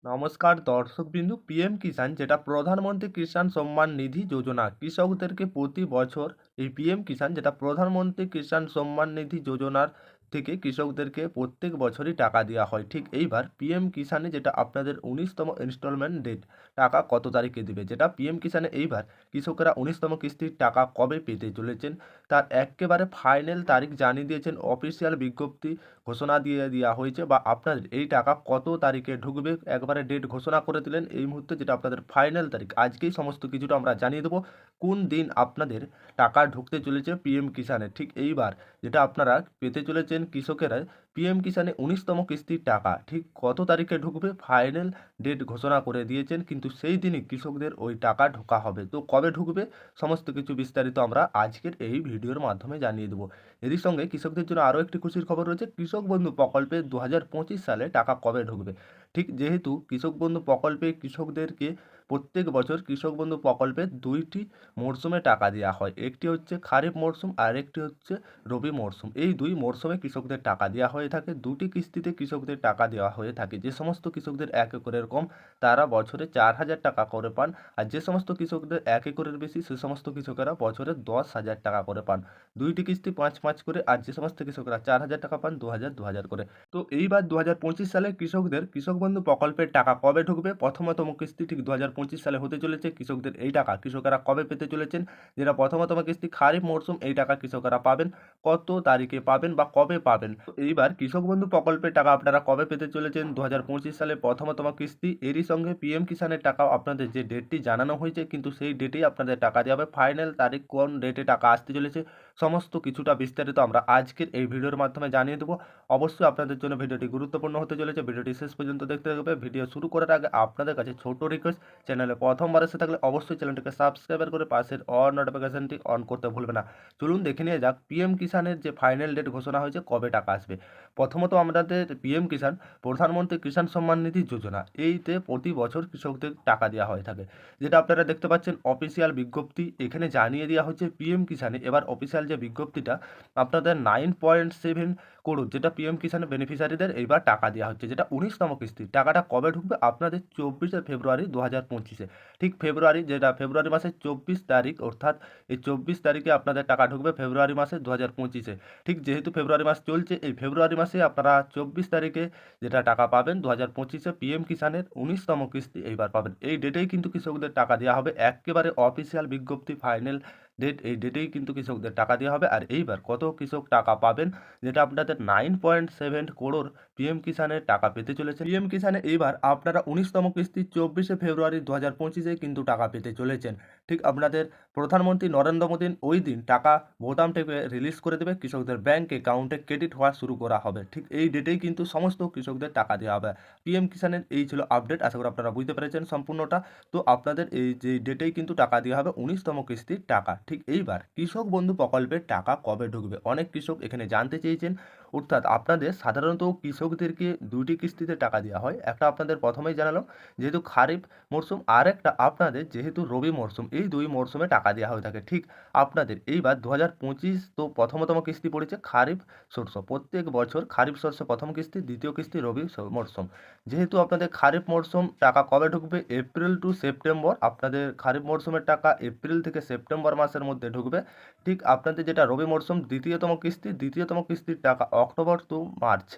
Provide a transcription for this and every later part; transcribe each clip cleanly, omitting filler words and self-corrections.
নমস্কার দর্শকবিন্দু, পিএম কিষাণ যেটা প্রধানমন্ত্রী কিষাণ সম্মান নিধি যোজনা কৃষকদেরকে প্রতি বছর এই পিএম কিষাণ যেটা প্রধানমন্ত্রী কিষাণ সম্মান নিধি যোজনার থেকে কৃষকদেরকে প্রত্যেক বছরই টাকা দেওয়া হয়। ঠিক এইবার পিএম কিষাণে যেটা আপনাদের 19তম ইনস্টলমেন্ট ডেট টাকা কত তারিখে দেবে, যেটা পিএম কিষাণে এইবার কৃষকেরা 19তম কিস্তির টাকা কবে পেতে চলেছেন তার একেবারে ফাইনাল তারিখ জানিয়ে দিয়েছেন। অফিসিয়াল বিজ্ঞপ্তি ঘোষণা দিয়ে দেওয়া হয়েছে বা আপনাদের এই টাকা কত তারিখে ঢুকবে একবারে ডেট ঘোষণা করে দিলেন এই মুহূর্তে, যেটা আপনাদের ফাইনাল তারিখ আজকেই সমস্ত কিছুটা আমরা জানিয়ে দেবো কোন দিন আপনাদের টাকা ঢুকতে চলেছে পিএম কিষাণে। ঠিক এইবার যেটা আপনারা পেতে চলেছেন কৃষকেরা পিএম কিষাণে 19তম কিস্তির টাকা ঠিক কত তারিখে ঢুকবে ফাইনাল ডেট ঘোষণা করে দিয়েছেন, কিন্তু সেই দিনই কৃষকদের ওই টাকা ঢোকা হবে। তো কবে ঢুকবে সমস্ত কিছু বিস্তারিত আমরা আজকের এই ভিডিওর মাধ্যমে জানিয়ে দেবো। এরই সঙ্গে কৃষকদের জন্য আরও একটি খুশির খবর রয়েছে, কৃষক বন্ধু প্রকল্পে 2025 সালে টাকা কবে ঢুকবে। ঠিক যেহেতু কৃষক বন্ধু প্রকল্পে কৃষকদেরকে প্রত্যেক বছর কৃষক বন্ধু প্রকল্পে দুইটি মরশুমে টাকা দেওয়া হয়, একটি হচ্ছে খারিফ মরশুম আর একটি হচ্ছে রবি মরশুম। এই দুই মরশুমে কৃষকদের টাকা দেওয়া হয়ে থাকে, দুটি কিস্তিতে কৃষকদের টাকা দেওয়া হয়ে থাকে। যে সমস্ত কৃষকদের 1 একরের কম তারা বছরে 4,000 টাকা করে পান, আর যে সমস্ত কৃষকদের 1 একরের বেশি সে সমস্ত কৃষকেরা বছরে 10,000 টাকা করে পান। দুইটি কিস্তি 5-5 করে, আর যে সমস্ত কৃষকরা 4,000 টাকা পান 2,000 করে। তো এইবার 2025 সালে কৃষকদের কৃষক বন্ধু প্রকল্পের টাকা কবে ঢুকবে, প্রথমতম কিস্তি ঠিক 2025 সালে হতে চলেছে। কৃষকদের এই টাকা কৃষকেরা কবে পেতে চলেছেন, যেটা প্রথমতম কিস্তি খারিফ মরশুম, এই টাকা কৃষকেরা পাবেন কত তারিখে পাবেন বা কবে পাবেন। তো এইবার কৃষক বন্ধু প্রকল্পের টাকা আপনারা কবে পেতে চলেছেন 2025 সালে প্রথমতম কিস্তি, এরই সঙ্গে পিএম কিষাণের টাকাও আপনাদের যে ডেটটি জানানো হয়েছে কিন্তু সেই ডেটেই আপনাদের টাকা দেওয়া হবে। ফাইনাল তারিখ কোন ডেটে টাকা আসতে চলেছে সমস্ত কিছুটা বিস্তারিত আমরা আজকের এই ভিডিওর মাধ্যমে জানিয়ে দেবো। অবশ্যই আপনাদের জন্য ভিডিওটি গুরুত্বপূর্ণ হতে চলেছে, ভিডিওটি শেষ পর্যন্ত দেখতে হবে। ভিডিও শুরু করার আগে আপনাদের কাছে ছোট রিকোয়েস্ট, চ্যানেলে প্রথমবার এসে থাকলে অবশ্যই চ্যানেলটিকে সাবস্ক্রাইব করে পাশের অল নোটিফিকেশনটি অন করতে ভুলবে না। চলুন দেখে নিয়ে যাক পিএম কিষাণের যে ফাইনাল ডেট ঘোষণা হয়েছে কবে টাকা আসবে। প্রথমত আমাদের পিএম কিষাণ প্রধানমন্ত্রী কিষাণ সম্মান নিধি যোজনা, এইতে প্রতি বছর কৃষকদের টাকা দেওয়া হয়ে থাকে, যেটা আপনারা দেখতে পাচ্ছেন অফিসিয়াল বিজ্ঞপ্তি এখানে জানিয়ে দেওয়া হচ্ছে। পিএম কিষাণে এবার অফিসিয়াল যে বিজ্ঞপ্তিটা আপনাদের 9.7 করোড় যেটা পিএম কিষাণের বেনিফিশিয়ারিদের এইবার টাকা দেওয়া হচ্ছে, যেটা 19তম কিস্তি। টাকাটা কবে ঢুকবে আপনাদের 24শে ফেব্রুয়ারি 2025-এ। ঠিক ফেব্রুয়ারি যেটা ফেব্রুয়ারি মাসের 24 তারিখ, অর্থাৎ এই 24 তারিখে আপনাদের টাকা ঢুকবে ফেব্রুয়ারি মাসে 2025-এ। ঠিক যেহেতু ফেব্রুয়ারি মাস চলছে এই ফেব্রুয়ারি মাসে আপনারা 24 তারিখে যেটা টাকা পাবেন 2025-এ পিএম কিষাণের 19তম কিস্তি এইবার পাবেন। এই ডেটেই কিন্তু কৃষকদের টাকা দেওয়া হবে, একেবারে অফিসিয়াল বিজ্ঞপ্তি ফাইনাল ডেট, এই ডেটেই কিন্তু কৃষকদের টাকা দেওয়া হবে। আর এইবার কত কৃষক টাকা পাবেন, যেটা আপনাদের 9.7 করোড় পিএম কিষাণের টাকা পেতে চলেছে। পিএম কিষাণে এইবার আপনারা 19তম কিস্তি 24শে ফেব্রুয়ারি 2025-এ কিন্তু টাকা পেতে চলেছেন। ঠিক আপনাদের প্রধানমন্ত্রী নরেন্দ্র মোদী ওই দিন টাকা বোতাম টেপে রিলিজ করে দেবে, কৃষকদের ব্যাংক অ্যাকাউন্টে ক্রেডিট হওয়া শুরু করা হবে। ঠিক এই ডেটেই কিন্তু সমস্ত কৃষকদের টাকা দেওয়া হবে। পিএম কিষাণের এই ছিল আপডেট, আশা করি আপনারা বুঝতে পেরেছেন সম্পূর্ণটা। তো আপনাদের এই যে ডেটেই কিন্তু টাকা দেওয়া হবে 19তম কিস্তির টাকা। ঠিক এইবার কৃষক বন্ধু প্রকল্পের টাকা কবে ঢুকবে অনেক কৃষক এখানে জানতে চেয়েছেন। অর্থাৎ আপনাদের সাধারণত কৃষকদেরকে দুটি কিস্তিতে টাকা দেওয়া হয়, একটা আপনাদের প্রথমেই জানালাম যেহেতু খারিফ মরশুম, আর একটা আপনাদের যেহেতু রবি মরশুম, এই দুই মরশুমে টাকা দেওয়া হয়ে থাকে। ঠিক আপনাদের এইবার 2025 তো প্রথমতম কিস্তি পড়েছে খারিফ শস্য, প্রত্যেক বছর খারিফ শস্য প্রথম কিস্তি, দ্বিতীয় কিস্তি রবি মরশুম। যেহেতু আপনাদের খারিফ মরশুম টাকা কবে ঢুকবে এপ্রিল টু সেপ্টেম্বর, আপনাদের খারিফ মরশুমের টাকা এপ্রিল থেকে সেপ্টেম্বর মাসের মধ্যে ঢুকবে। ঠিক আপনাদের যেটা রবি মরশুম দ্বিতীয়তম কিস্তির টাকা অক্টোবর টু মার্চ,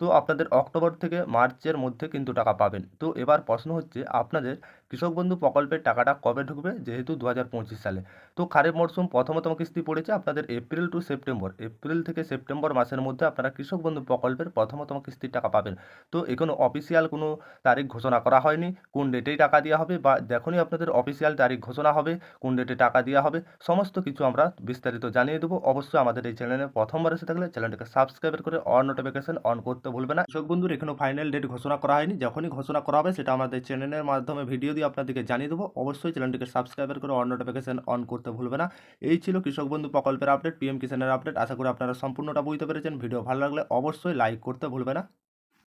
তো আপনাদের অক্টোবর থেকে মার্চের মধ্যে কিন্তু টাকা পাবেন। তো এবার প্রশ্ন হচ্ছে আপনাদের কৃষক বন্ধু প্রকল্পের টাকাটা কবে ঢুকবে, যেহেতু 2025 সালে। তো খারিফ মরশুম প্রথমতম কিস্তি পড়েছে আপনাদের এপ্রিল টু সেপ্টেম্বর, এপ্রিল থেকে সেপ্টেম্বর মাসের মধ্যে আপনারা কৃষক বন্ধু প্রকল্পের প্রথমতম কিস্তির টাকা পাবেন। তো এখনো অফিসিয়াল কোনো তারিখ ঘোষণা করা হয়নি কোন ডেটেই টাকা দেওয়া হবে, বা যখনই আপনাদের অফিসিয়াল তারিখ ঘোষণা হবে কোন ডেটে টাকা দেওয়া হবে সমস্ত কিছু আমরা বিস্তারিত জানিয়ে দেবো। অবশ্যই আমাদের এই চ্যানেলে প্রথমবার এসে থাকলে চ্যানেলটিকে সাবস্ক্রাইব করে অল নোটিফিকেশন অন করতে ভুলবে না। কৃষক বন্ধুর এখনো ফাইনাল ডেট ঘোষণা করা হয়নি, যখনই ঘোষণা করা হবে সেটা আমাদের চ্যানেলের মাধ্যমে ভিডিও দিয়ে আপনাদেরকে জানিয়ে দেবো। অবশ্যই চ্যানেলটিকে সাবস্ক্রাইব করে অল নোটিফিকেশন অন করতে ভুলবে না। এই ছিল কৃষক বন্ধু প্রকল্পের আপডেট, পিএম কিষাণের আপডেট। আশা করি আপনারা সম্পূর্ণটা বুঝতে পেরেছেন। ভিডিও ভালো লাগলে অবশ্যই লাইক করতে ভুলবে না।